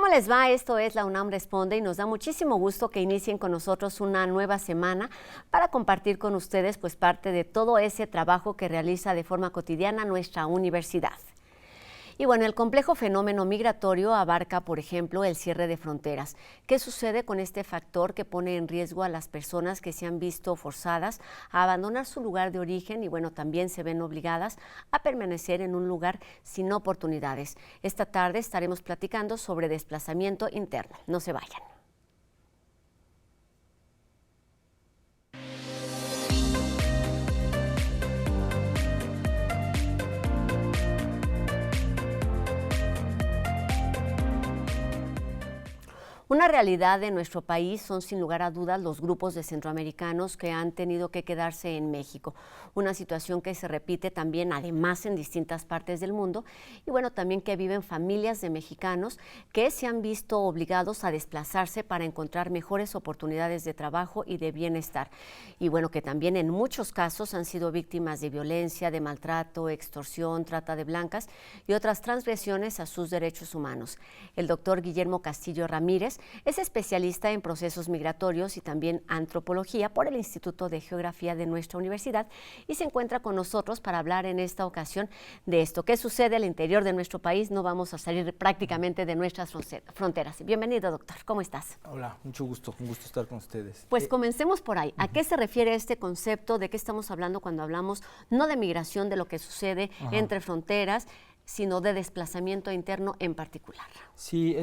¿Cómo les va? Esto es La UNAM Responde y nos da muchísimo gusto que inicien con nosotros una nueva semana para compartir con ustedes pues parte de todo ese trabajo que realiza de forma cotidiana nuestra universidad. Y bueno, el complejo fenómeno migratorio abarca, por ejemplo, el cierre de fronteras. ¿Qué sucede con este factor que pone en riesgo a las personas que se han visto forzadas a abandonar su lugar de origen y bueno, también se ven obligadas a permanecer en un lugar sin oportunidades? Esta tarde estaremos platicando sobre desplazamiento interno. No se vayan. Una realidad de nuestro país son sin lugar a dudas los grupos de centroamericanos que han tenido que quedarse en México, una situación que se repite también además en distintas partes del mundo y bueno, también que viven familias de mexicanos que se han visto obligados a desplazarse para encontrar mejores oportunidades de trabajo y de bienestar y bueno, que también en muchos casos han sido víctimas de violencia, de maltrato, extorsión, trata de blancas y otras transgresiones a sus derechos humanos. El doctor Guillermo Castillo Ramírez es especialista en procesos migratorios y también antropología por el Instituto de Geografía de nuestra universidad y se encuentra con nosotros para hablar en esta ocasión de esto. ¿Qué sucede al interior de nuestro país? No vamos a salir prácticamente de nuestras fronteras. Bienvenido, doctor. ¿Cómo estás? Hola, mucho gusto. Un gusto estar con ustedes. Pues comencemos por ahí. ¿A qué se refiere este concepto? ¿De qué estamos hablando cuando hablamos no de migración, de lo que sucede entre fronteras, sino de desplazamiento interno en particular? Sí,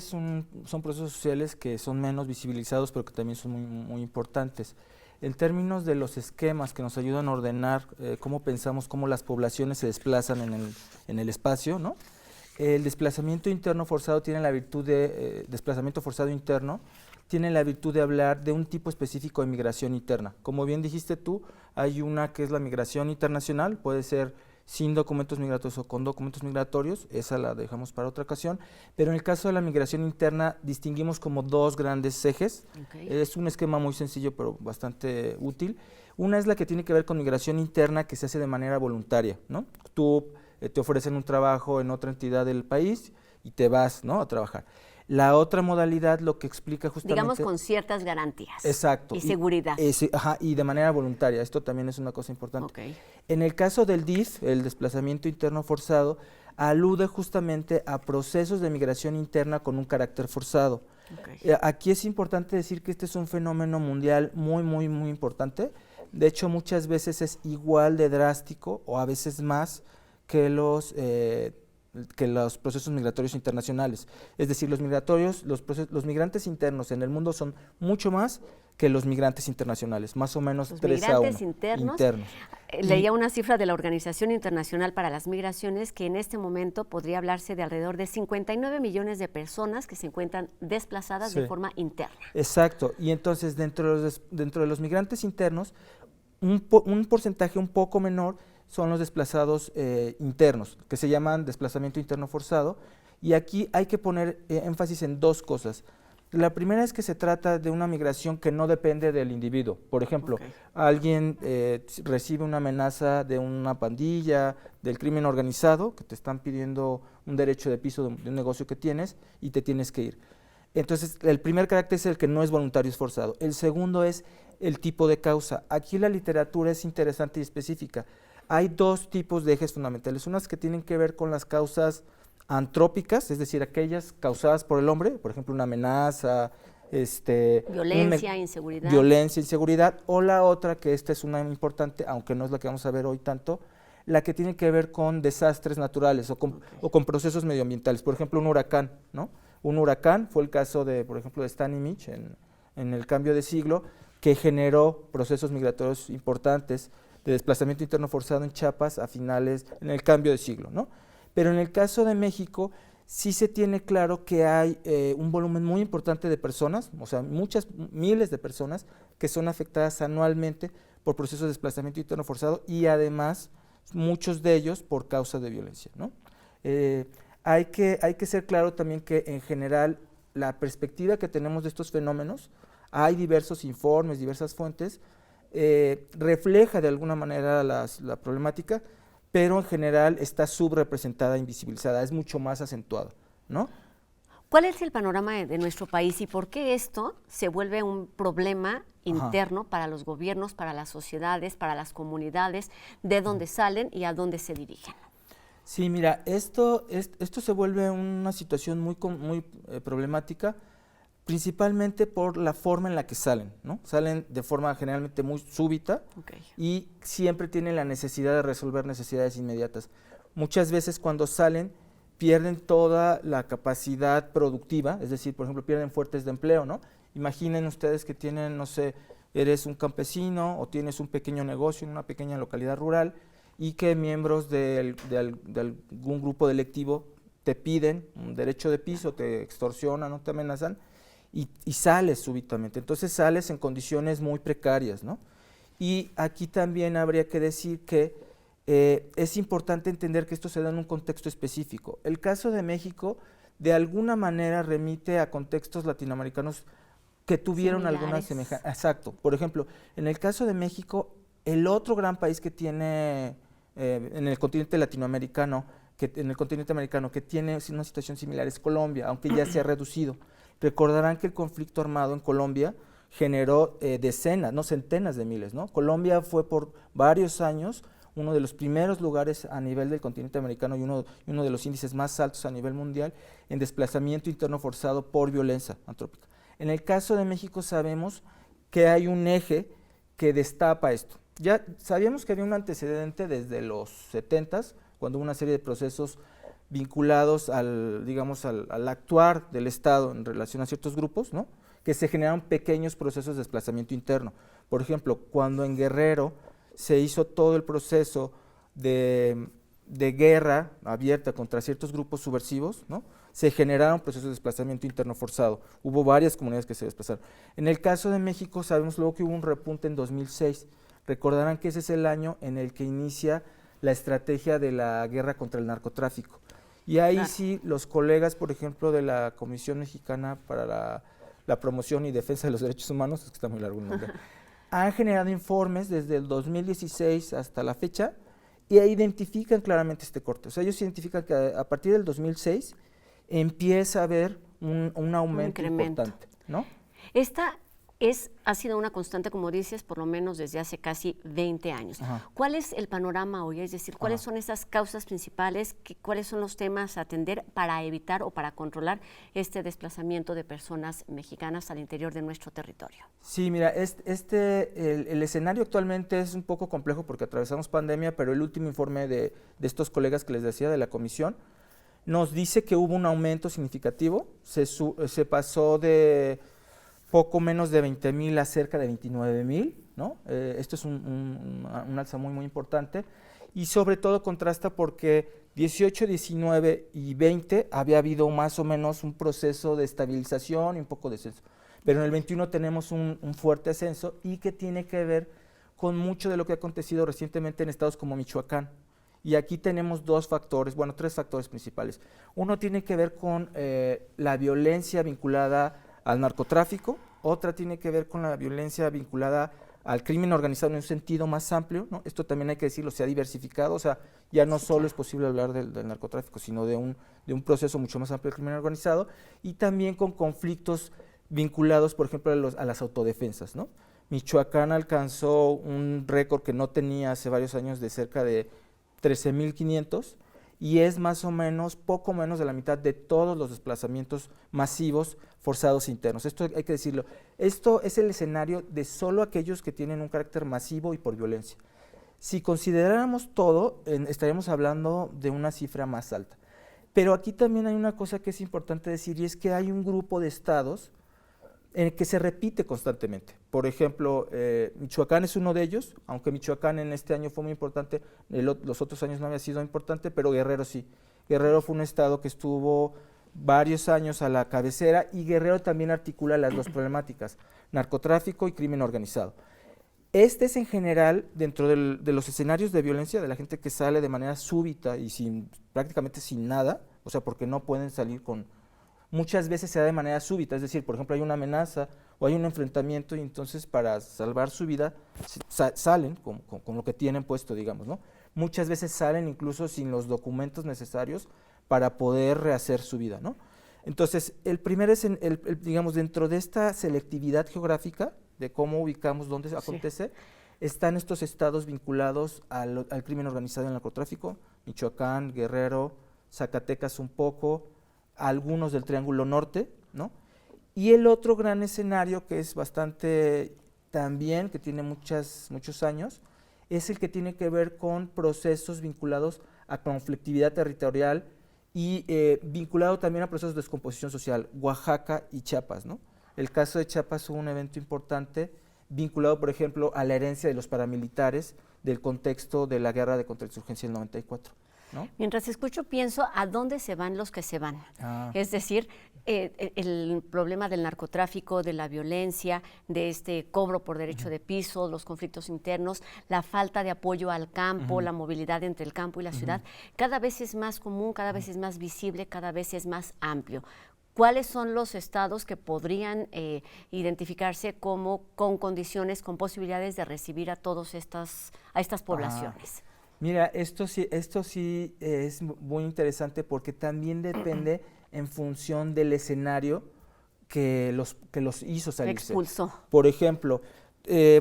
son procesos sociales que son menos visibilizados, pero que también son muy importantes. En términos de los esquemas que nos ayudan a ordenar cómo pensamos, cómo las poblaciones se desplazan en el espacio, ¿no? El desplazamiento interno forzado tiene la virtud de, desplazamiento forzado interno, tiene la virtud de hablar de un tipo específico de migración interna. Como bien dijiste tú, hay una que es la migración internacional, puede ser sin documentos migratorios o con documentos migratorios, esa la dejamos para otra ocasión, pero en el caso de la migración interna distinguimos como dos grandes ejes. Es un esquema muy sencillo pero bastante útil. Una es la que tiene que ver con migración interna que se hace de manera voluntaria, ¿no? Tú te ofrecen un trabajo en otra entidad del país y te vas, ¿no?, a trabajar. La otra modalidad lo que explica justamente… Digamos con ciertas garantías. Exacto. Y seguridad. Y de manera voluntaria, esto también es una cosa importante. En el caso del DIF, el desplazamiento interno forzado, alude justamente a procesos de migración interna con un carácter forzado. Aquí es importante decir que este es un fenómeno mundial muy importante. De hecho, muchas veces es igual de drástico o a veces más que los procesos migratorios internacionales. Es decir, los migrantes internos en el mundo son mucho más que los migrantes internacionales, más o menos los 3 a 1. Migrantes internos. Leía una cifra de la Organización Internacional para las Migraciones que en este momento podría hablarse de alrededor de 59 millones de personas que se encuentran desplazadas de forma interna. Exacto, y entonces dentro de los migrantes internos, un porcentaje un poco menor son los desplazados internos, que se llaman desplazamiento interno forzado, y aquí hay que poner énfasis en dos cosas. La primera es que se trata de una migración que no depende del individuo. Por ejemplo, alguien recibe una amenaza de una pandilla, del crimen organizado, que te están pidiendo un derecho de piso de un negocio que tienes y te tienes que ir. Entonces, el primer carácter es el que no es voluntario, es forzado. El segundo es el tipo de causa. Aquí la literatura es interesante y específica. Hay dos tipos de ejes fundamentales, unas que tienen que ver con las causas antrópicas, es decir, aquellas causadas por el hombre, por ejemplo, una amenaza, violencia, inseguridad, o la otra, que esta es una importante, aunque no es la que vamos a ver hoy tanto, la que tiene que ver con desastres naturales o con procesos medioambientales, por ejemplo, un huracán, ¿no? Un huracán fue el caso de, por ejemplo, de Stan y Mitch en el cambio de siglo, que generó procesos migratorios importantes de desplazamiento interno forzado en Chiapas en el cambio de siglo, ¿no? Pero en el caso de México sí se tiene claro que hay un volumen muy importante de personas, o sea, miles de personas que son afectadas anualmente por procesos de desplazamiento interno forzado y además muchos de ellos por causa de violencia, ¿no? Hay que ser claro también que en general la perspectiva que tenemos de estos fenómenos, hay diversos informes, diversas fuentes, refleja de alguna manera la problemática, pero en general está subrepresentada, invisibilizada, es mucho más acentuada, ¿no? ¿Cuál es el panorama de nuestro país y por qué esto se vuelve un problema interno para los gobiernos, para las sociedades, para las comunidades, de dónde salen y a dónde se dirigen? Sí, mira, esto se vuelve una situación muy problemática, principalmente por la forma en la que salen, ¿no? Salen de forma generalmente muy súbita y siempre tienen la necesidad de resolver necesidades inmediatas. Muchas veces cuando salen pierden toda la capacidad productiva, es decir, por ejemplo, pierden fuentes de empleo, ¿no? Imaginen ustedes que tienen, no sé, eres un campesino o tienes un pequeño negocio en una pequeña localidad rural y que miembros de algún grupo delictivo te piden un derecho de piso, te extorsionan o te amenazan y sales súbitamente. Entonces sales en condiciones muy precarias, ¿no? Y aquí también habría que decir que es importante entender que esto se da en un contexto específico. El caso de México de alguna manera remite a contextos latinoamericanos que tuvieron alguna semejanza. Exacto. Por ejemplo, en el caso de México, el otro gran país que tiene en el continente latinoamericano, que tiene una situación similar es Colombia, aunque ya se ha reducido. Recordarán que el conflicto armado en Colombia generó decenas, no centenas de miles, ¿no? Colombia fue por varios años uno de los primeros lugares a nivel del continente americano y uno de los índices más altos a nivel mundial en desplazamiento interno forzado por violencia antrópica. En el caso de México sabemos que hay un eje que destapa esto. Ya sabíamos que había un antecedente desde los 70s, cuando hubo una serie de procesos vinculados al actuar del Estado en relación a ciertos grupos, ¿no? Que se generaron pequeños procesos de desplazamiento interno. Por ejemplo, cuando en Guerrero se hizo todo el proceso de guerra abierta contra ciertos grupos subversivos, ¿no? Se generaron procesos de desplazamiento interno forzado. Hubo varias comunidades que se desplazaron. En el caso de México sabemos luego que hubo un repunte en 2006. Recordarán que ese es el año en el que inicia la estrategia de la guerra contra el narcotráfico. Y ahí sí los colegas, por ejemplo, de la Comisión Mexicana para la Promoción y Defensa de los Derechos Humanos, es que está muy largo el nombre, han generado informes desde el 2016 hasta la fecha y identifican claramente este corte. O sea, ellos identifican que a partir del 2006 empieza a haber un aumento importante, ¿no? Esta ha sido una constante, como dices, por lo menos desde hace casi 20 años. Ajá. ¿Cuál es el panorama hoy? Es decir, ¿cuáles son esas causas principales? ¿Cuáles son los temas a atender para evitar o para controlar este desplazamiento de personas mexicanas al interior de nuestro territorio? Sí, mira, el escenario actualmente es un poco complejo porque atravesamos pandemia, pero el último informe de estos colegas que les decía de la comisión nos dice que hubo un aumento significativo, se pasó de poco menos de 20,000 a cerca de 29,000, ¿no? Esto es un alza muy importante y sobre todo contrasta porque 18, 19 y 20 había habido más o menos un proceso de estabilización y un poco de descenso, pero en el 21 tenemos un fuerte ascenso y que tiene que ver con mucho de lo que ha acontecido recientemente en estados como Michoacán. Y aquí tenemos tres factores principales. Uno tiene que ver con la violencia vinculada al narcotráfico, otra tiene que ver con la violencia vinculada al crimen organizado en un sentido más amplio, ¿no? Esto también hay que decirlo, se ha diversificado, o sea, ya no solo es posible hablar del narcotráfico, sino de un proceso mucho más amplio del crimen organizado, y también con conflictos vinculados, por ejemplo, a las autodefensas, ¿no? Michoacán alcanzó un récord que no tenía hace varios años de cerca de 13,500, y es más o menos, poco menos de la mitad de todos los desplazamientos masivos forzados internos. Esto hay que decirlo. Esto es el escenario de solo aquellos que tienen un carácter masivo y por violencia. Si consideráramos todo, estaríamos hablando de una cifra más alta. Pero aquí también hay una cosa que es importante decir, y es que hay un grupo de estados en el que se repite constantemente. Por ejemplo, Michoacán es uno de ellos, aunque Michoacán en este año fue muy importante, los otros años no había sido importante, pero Guerrero sí. Guerrero fue un estado que estuvo varios años a la cabecera y Guerrero también articula las dos problemáticas, narcotráfico y crimen organizado. Este es en general, dentro de los escenarios de violencia, de la gente que sale de manera súbita y prácticamente sin nada, o sea, porque no pueden salir muchas veces se da de manera súbita, es decir, por ejemplo, hay una amenaza o hay un enfrentamiento y entonces para salvar su vida salen con lo que tienen puesto, digamos, ¿no? Muchas veces salen incluso sin los documentos necesarios para poder rehacer su vida, ¿no? Entonces, el primero es, digamos, dentro de esta selectividad geográfica, de cómo ubicamos dónde acontece, están estos estados vinculados al crimen organizado y al narcotráfico, Michoacán, Guerrero, Zacatecas un poco, algunos del Triángulo Norte, ¿no? Y el otro gran escenario que es bastante también, que tiene muchos años, es el que tiene que ver con procesos vinculados a conflictividad territorial y vinculado también a procesos de descomposición social, Oaxaca y Chiapas, ¿no? El caso de Chiapas hubo un evento importante vinculado, por ejemplo, a la herencia de los paramilitares del contexto de la guerra de contrainsurgencia del 94. ¿No? Mientras escucho, pienso a dónde se van los que se van. Es decir, el problema del narcotráfico, de la violencia, de este cobro por derecho de piso, los conflictos internos, la falta de apoyo al campo, la movilidad entre el campo y la ciudad, cada vez es más común, cada vez es más visible, cada vez es más amplio. ¿Cuáles son los estados que podrían identificarse como con condiciones, con posibilidades de recibir a estas poblaciones? Mira, esto sí es muy interesante porque también depende en función del escenario que los hizo salirse. Expulsó. Por ejemplo,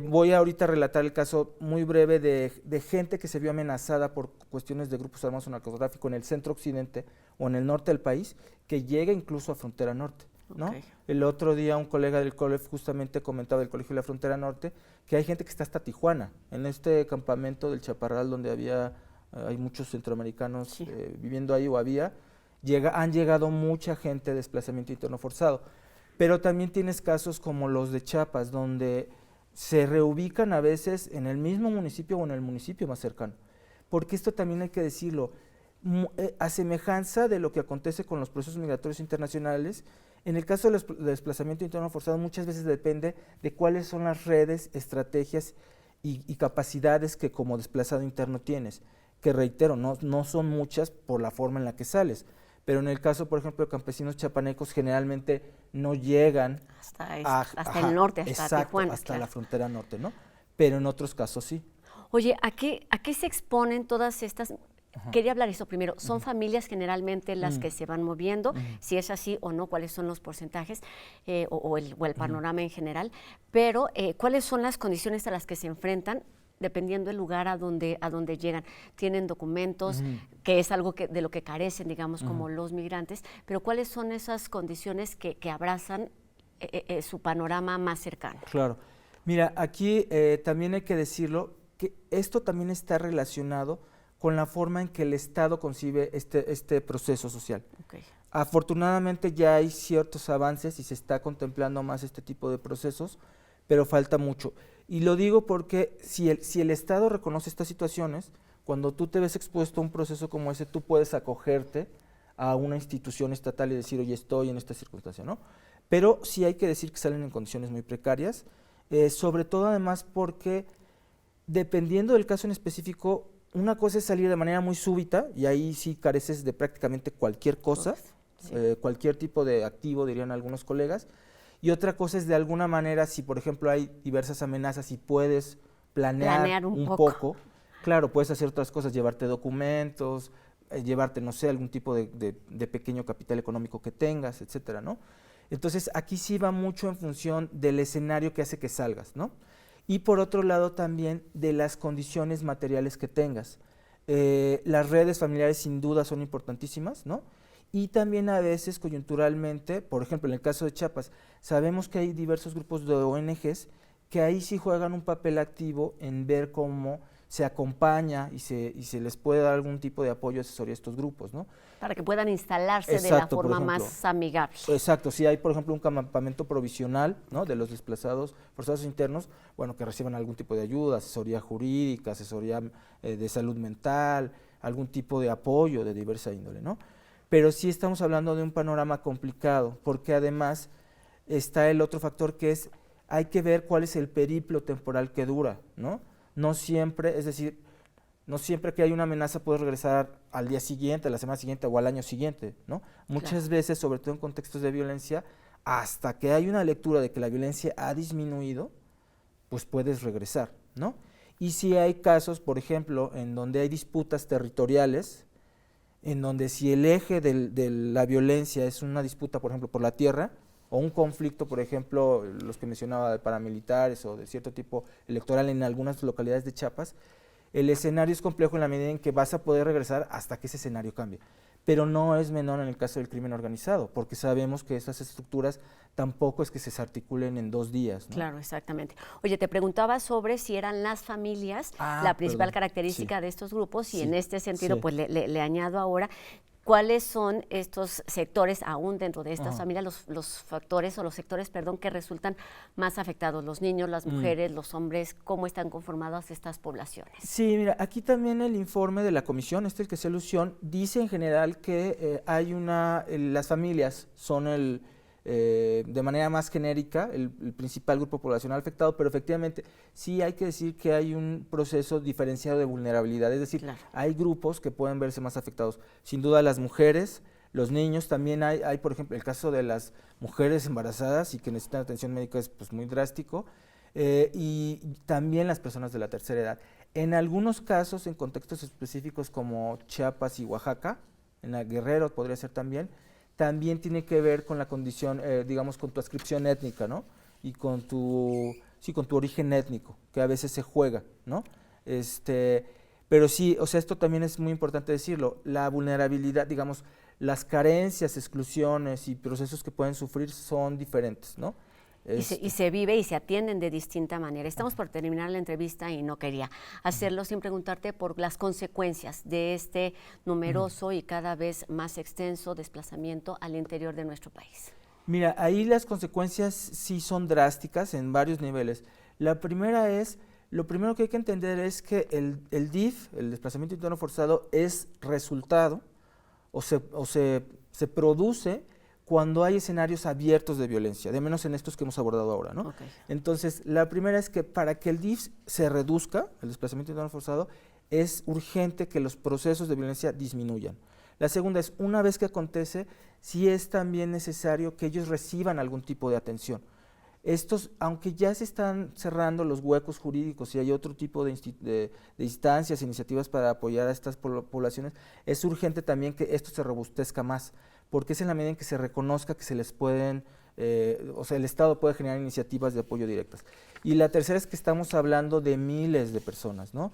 voy ahorita a relatar el caso muy breve de gente que se vio amenazada por cuestiones de grupos armados o narcotráfico en el centro occidente o en el norte del país, que llega incluso a frontera norte, ¿no? Okay. El otro día un colega del COLEF justamente comentaba del Colegio de la Frontera Norte que hay gente que está hasta Tijuana, en este campamento del Chaparral donde hay muchos centroamericanos viviendo ahí han llegado mucha gente de desplazamiento interno forzado, pero también tienes casos como los de Chiapas, donde se reubican a veces en el mismo municipio o en el municipio más cercano, porque esto también hay que decirlo, a semejanza de lo que acontece con los procesos migratorios internacionales, en el caso del desplazamiento interno forzado muchas veces depende de cuáles son las redes, estrategias y capacidades que como desplazado interno tienes, que reitero, no son muchas por la forma en la que sales, pero en el caso, por ejemplo, de campesinos chiapanecos generalmente no llegan hasta el norte, hasta Tijuana. Hasta la frontera norte, ¿no? Pero en otros casos sí. Oye, ¿a qué se exponen todas estas? Quería hablar eso primero. ¿Son familias generalmente las que se van moviendo? Si es así o no, ¿cuáles son los porcentajes o el panorama en general? Pero, ¿cuáles son las condiciones a las que se enfrentan dependiendo del lugar a donde llegan? Tienen documentos, que es algo de lo que carecen, digamos, como los migrantes, pero ¿cuáles son esas condiciones que abrazan su panorama más cercano? Claro. Mira, aquí también hay que decirlo, que esto también está relacionado con la forma en que el Estado concibe este proceso social. Okay. Afortunadamente ya hay ciertos avances y se está contemplando más este tipo de procesos, pero falta mucho. Y lo digo porque si el Estado reconoce estas situaciones, cuando tú te ves expuesto a un proceso como ese, tú puedes acogerte a una institución estatal y decir, oye, estoy en esta circunstancia, ¿no? Pero sí hay que decir que salen en condiciones muy precarias, sobre todo además porque dependiendo del caso en específico, una cosa es salir de manera muy súbita y ahí sí careces de prácticamente cualquier cosa, cualquier tipo de activo, dirían algunos colegas, y otra cosa es de alguna manera, si por ejemplo hay diversas amenazas y puedes planear un poco, claro, puedes hacer otras cosas, llevarte documentos, llevarte, no sé, algún tipo de pequeño capital económico que tengas, etcétera, ¿no? Entonces aquí sí va mucho en función del escenario que hace que salgas, ¿no? Y por otro lado también de las condiciones materiales que tengas. Las redes familiares sin duda son importantísimas, ¿no? Y también a veces coyunturalmente, por ejemplo en el caso de Chiapas, sabemos que hay diversos grupos de ONGs que ahí sí juegan un papel activo en ver cómo se acompaña y se les puede dar algún tipo de apoyo, asesoría a estos grupos, ¿no? Para que puedan instalarse de la forma más amigable. Exacto, si hay por ejemplo un campamento provisional, ¿no?, de los desplazados forzados internos, bueno, que reciban algún tipo de ayuda, asesoría jurídica, asesoría de salud mental, algún tipo de apoyo de diversa índole, ¿no? Pero sí estamos hablando de un panorama complicado, porque además está el otro factor que es, hay que ver cuál es el periplo temporal que dura, ¿no? No siempre, es decir, no siempre que hay una amenaza puedes regresar al día siguiente, a la semana siguiente o al año siguiente, ¿no? Muchas veces, sobre todo en contextos de violencia, hasta que hay una lectura de que la violencia ha disminuido, pues puedes regresar, ¿no? Y si hay casos, por ejemplo, en donde hay disputas territoriales, en donde si el eje de la violencia es una disputa, por ejemplo, por la tierra, o un conflicto, por ejemplo, los que mencionaba de paramilitares o de cierto tipo electoral en algunas localidades de Chiapas, el escenario es complejo en la medida en que vas a poder regresar hasta que ese escenario cambie. Pero no es menor en el caso del crimen organizado, porque sabemos que esas estructuras tampoco es que se articulen en 2 días, ¿no? Claro, exactamente. Oye, te preguntaba sobre si eran las familias la principal característica de estos grupos y en este sentido, pues le añado ahora, ¿cuáles son estos sectores, aún dentro de estas familias, los factores o los sectores, perdón, que resultan más afectados? Los niños, las mujeres, los hombres, ¿cómo están conformadas estas poblaciones? Sí, mira, aquí también el informe de la comisión, el que hace alusión, dice en general que las familias son de manera más genérica, el principal grupo poblacional afectado, pero efectivamente sí hay que decir que hay un proceso diferenciado de vulnerabilidad, es decir, hay grupos que pueden verse más afectados. Sin duda las mujeres, los niños, también hay por ejemplo, el caso de las mujeres embarazadas y que necesitan atención médica es pues, muy drástico, y también las personas de la tercera edad. En algunos casos, en contextos específicos como Chiapas y Oaxaca, en la Guerrero podría ser también tiene que ver con la condición, digamos, con tu adscripción étnica, ¿no? Y con tu origen étnico, que a veces se juega, ¿no? Pero sí, o sea, esto también es muy importante decirlo, la vulnerabilidad, digamos, las carencias, exclusiones y procesos que pueden sufrir son diferentes, ¿no? Y se vive y se atienden de distinta manera. Estamos por terminar la entrevista y no quería hacerlo sin preguntarte por las consecuencias de este numeroso y cada vez más extenso desplazamiento al interior de nuestro país. Mira, ahí las consecuencias sí son drásticas en varios niveles. Lo primero que hay que entender es que el DIF, el desplazamiento interno forzado, es resultado o se produce cuando hay escenarios abiertos de violencia, de menos en estos que hemos abordado ahora, ¿no? Entonces, la primera es que para que el DIF se reduzca, el desplazamiento interno forzado, es urgente que los procesos de violencia disminuyan. La segunda es, una vez que acontece, sí es también necesario que ellos reciban algún tipo de atención. Estos, aunque ya se están cerrando los huecos jurídicos y hay otro tipo de instancias, iniciativas para apoyar a estas poblaciones, es urgente también que esto se robustezca más, porque es en la medida en que se reconozca que se les pueden, o sea, el Estado puede generar iniciativas de apoyo directas. Y la tercera es que estamos hablando de miles de personas, ¿no?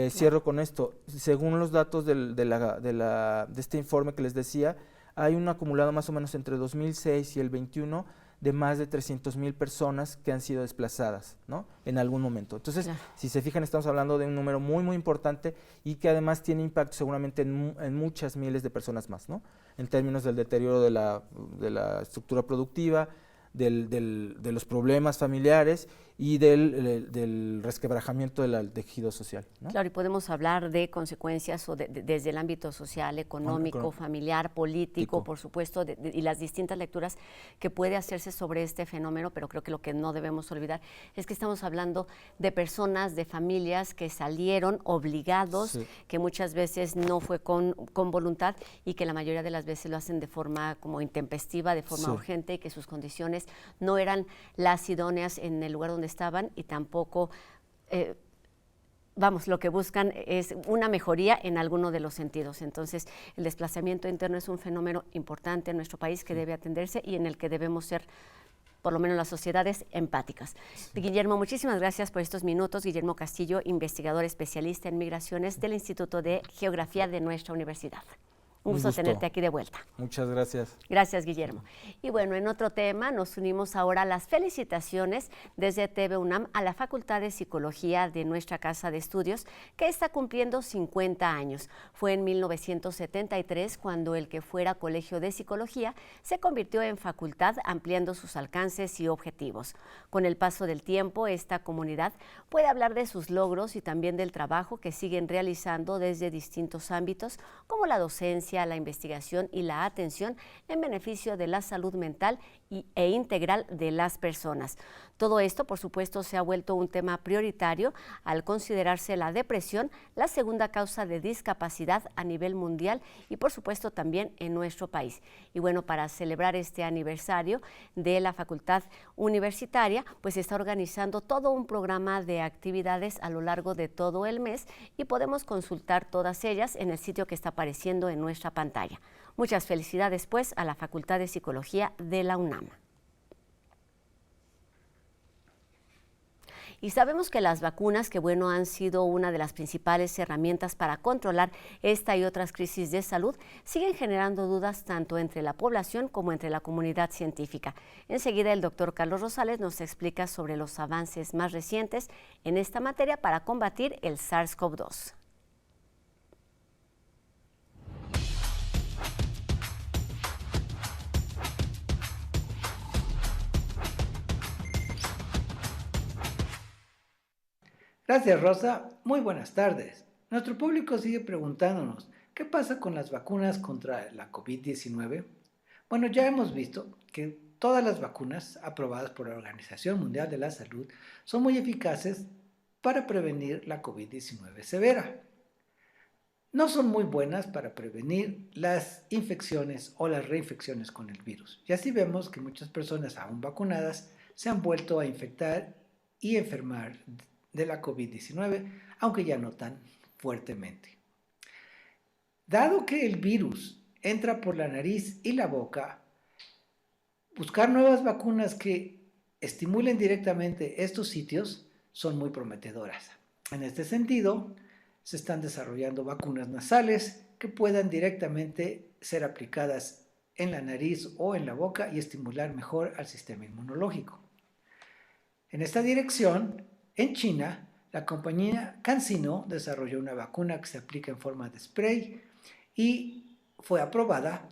Cierro con esto. Según los datos de este informe que les decía, hay un acumulado más o menos entre 2006 y el 21 de más de 300,000 personas que han sido desplazadas, ¿no? En algún momento. Entonces, si se fijan, estamos hablando de un número muy, muy importante y que además tiene impacto seguramente en muchas miles de personas más, ¿no? En términos del deterioro de la estructura productiva, de los problemas familiares y del resquebrajamiento del tejido social, ¿no? Claro, y podemos hablar de consecuencias desde el ámbito social, económico, familiar, político, por supuesto, y las distintas lecturas que puede hacerse sobre este fenómeno, pero creo que lo que no debemos olvidar es que estamos hablando de personas, de familias que salieron obligados, que muchas veces no fue con voluntad y que la mayoría de las veces lo hacen de forma como intempestiva, de forma urgente, y que sus condiciones no eran las idóneas en el lugar donde estaban y tampoco, lo que buscan es una mejoría en alguno de los sentidos. Entonces, el desplazamiento interno es un fenómeno importante en nuestro país que debe atenderse y en el que debemos ser, por lo menos las sociedades, empáticas. Guillermo, muchísimas gracias por estos minutos. Guillermo Castillo, investigador especialista en migraciones del Instituto de Geografía de nuestra universidad. Un gusto tenerte aquí de vuelta. Muchas gracias. Gracias, Guillermo. Y bueno, en otro tema nos unimos ahora a las felicitaciones desde TV UNAM a la Facultad de Psicología de nuestra Casa de Estudios, que está cumpliendo 50 años. Fue en 1973 cuando el que fuera Colegio de Psicología se convirtió en facultad, ampliando sus alcances y objetivos. Con el paso del tiempo, esta comunidad puede hablar de sus logros y también del trabajo que siguen realizando desde distintos ámbitos, como la docencia, la investigación y la atención en beneficio de la salud mental e integral de las personas. Todo esto, por supuesto, se ha vuelto un tema prioritario al considerarse la depresión la segunda causa de discapacidad a nivel mundial y, por supuesto, también en nuestro país. Y bueno, para celebrar este aniversario de la Facultad Universitaria, pues se está organizando todo un programa de actividades a lo largo de todo el mes y podemos consultar todas ellas en el sitio que está apareciendo en nuestra pantalla. Muchas felicidades, pues, a la Facultad de Psicología de la UNAM. Y sabemos que las vacunas, que bueno, han sido una de las principales herramientas para controlar esta y otras crisis de salud, siguen generando dudas tanto entre la población como entre la comunidad científica. Enseguida el doctor Carlos Rosales nos explica sobre los avances más recientes en esta materia para combatir el SARS-CoV-2. Gracias, Rosa. Muy buenas tardes. Nuestro público sigue preguntándonos, ¿qué pasa con las vacunas contra la COVID-19? Bueno, ya hemos visto que todas las vacunas aprobadas por la Organización Mundial de la Salud son muy eficaces para prevenir la COVID-19 severa. No son muy buenas para prevenir las infecciones o las reinfecciones con el virus. Y así vemos que muchas personas aún vacunadas se han vuelto a infectar y enfermar de la COVID-19, aunque ya no tan fuertemente. Dado que el virus entra por la nariz y la boca, buscar nuevas vacunas que estimulen directamente estos sitios son muy prometedoras. En este sentido, se están desarrollando vacunas nasales que puedan directamente ser aplicadas en la nariz o en la boca y estimular mejor al sistema inmunológico. En esta dirección, en China, la compañía CanSino desarrolló una vacuna que se aplica en forma de spray y fue aprobada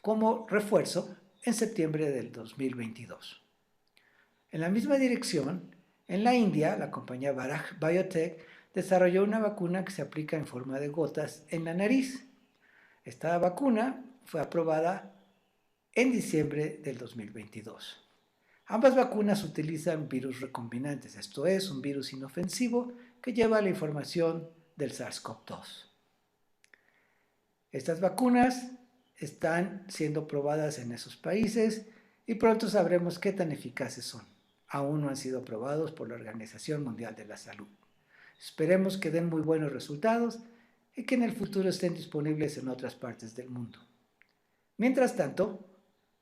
como refuerzo en septiembre del 2022. En la misma dirección, en la India, la compañía Bharat Biotech desarrolló una vacuna que se aplica en forma de gotas en la nariz. Esta vacuna fue aprobada en diciembre del 2022. Ambas vacunas utilizan virus recombinantes, esto es, un virus inofensivo que lleva la información del SARS-CoV-2. Estas vacunas están siendo probadas en esos países y pronto sabremos qué tan eficaces son. Aún no han sido probados por la Organización Mundial de la Salud. Esperemos que den muy buenos resultados y que en el futuro estén disponibles en otras partes del mundo. Mientras tanto,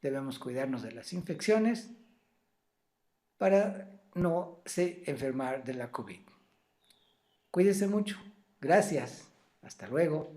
debemos cuidarnos de las infecciones para no se enfermar de la COVID. Cuídese mucho. Gracias. Hasta luego.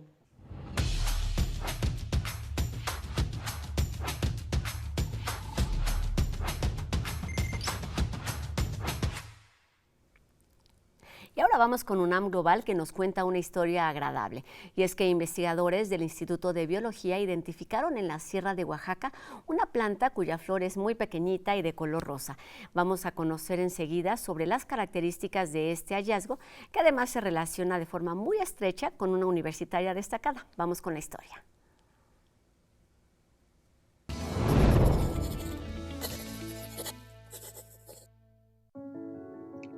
Y ahora vamos con UNAM Global, que nos cuenta una historia agradable. Y es que investigadores del Instituto de Biología identificaron en la Sierra de Oaxaca una planta cuya flor es muy pequeñita y de color rosa. Vamos a conocer enseguida sobre las características de este hallazgo, que además se relaciona de forma muy estrecha con una universitaria destacada. Vamos con la historia.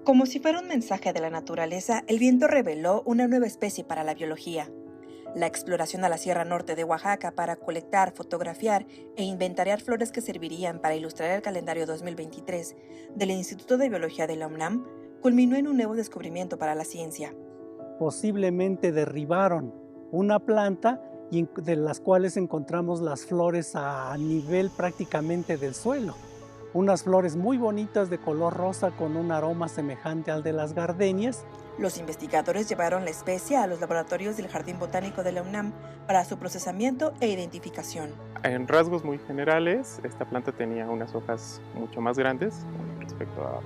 Como si fuera un mensaje de la naturaleza, el viento reveló una nueva especie para la biología. La exploración a la Sierra Norte de Oaxaca para colectar, fotografiar e inventariar flores que servirían para ilustrar el calendario 2023 del Instituto de Biología de la UNAM culminó en un nuevo descubrimiento para la ciencia. Posiblemente derribaron una planta y de las cuales encontramos las flores a nivel prácticamente del suelo. Unas flores muy bonitas de color rosa con un aroma semejante al de las gardenias. Los investigadores llevaron la especie a los laboratorios del Jardín Botánico de la UNAM para su procesamiento e identificación. En rasgos muy generales, esta planta tenía unas hojas mucho más grandes con respecto a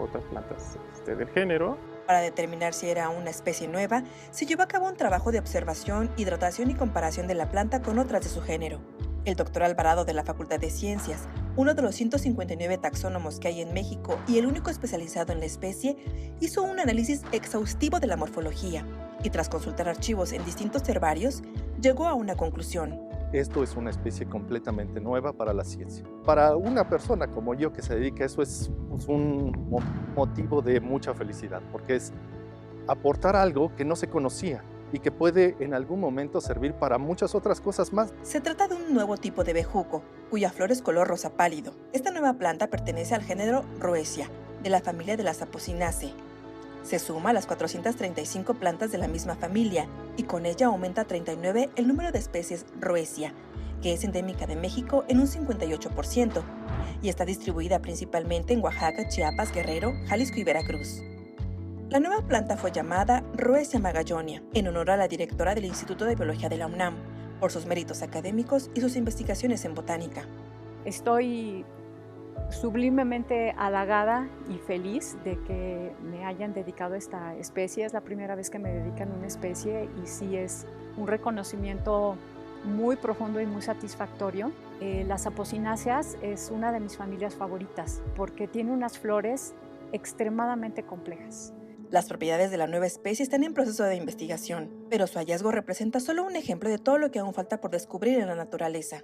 otras plantas del género. Para determinar si era una especie nueva, se llevó a cabo un trabajo de observación, hidratación y comparación de la planta con otras de su género. El doctor Alvarado de la Facultad de Ciencias, uno de los 159 taxónomos que hay en México y el único especializado en la especie, hizo un análisis exhaustivo de la morfología y tras consultar archivos en distintos herbarios, llegó a una conclusión. Esto es una especie completamente nueva para la ciencia. Para una persona como yo que se dedica a eso es pues, un motivo de mucha felicidad, porque es aportar algo que no se conocía y que puede en algún momento servir para muchas otras cosas más. Se trata de un nuevo tipo de bejuco, cuya flor es color rosa pálido. Esta nueva planta pertenece al género Roesia, de la familia de las Apocynaceae. Se suma a las 435 plantas de la misma familia y con ella aumenta a 39 el número de especies Roesia, que es endémica de México en un 58% y está distribuida principalmente en Oaxaca, Chiapas, Guerrero, Jalisco y Veracruz. La nueva planta fue llamada Roesia magallonia, en honor a la directora del Instituto de Biología de la UNAM, por sus méritos académicos y sus investigaciones en botánica. Estoy sublimemente halagada y feliz de que me hayan dedicado a esta especie. Es la primera vez que me dedican a una especie y sí es un reconocimiento muy profundo y muy satisfactorio. Las Apocynaceas es una de mis familias favoritas porque tiene unas flores extremadamente complejas. Las propiedades de la nueva especie están en proceso de investigación, pero su hallazgo representa solo un ejemplo de todo lo que aún falta por descubrir en la naturaleza.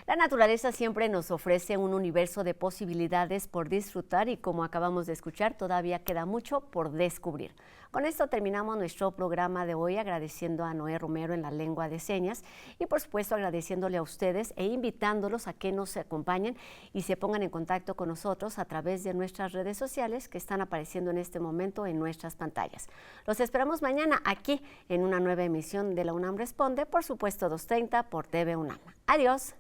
La naturaleza siempre nos ofrece un universo de posibilidades por disfrutar y como acabamos de escuchar, todavía queda mucho por descubrir. Con esto terminamos nuestro programa de hoy agradeciendo a Noé Romero en la lengua de señas y por supuesto agradeciéndole a ustedes e invitándolos a que nos acompañen y se pongan en contacto con nosotros a través de nuestras redes sociales que están apareciendo en este momento en nuestras pantallas. Los esperamos mañana aquí en una nueva emisión de La UNAM Responde, por supuesto 2:30 por TV UNAM. Adiós.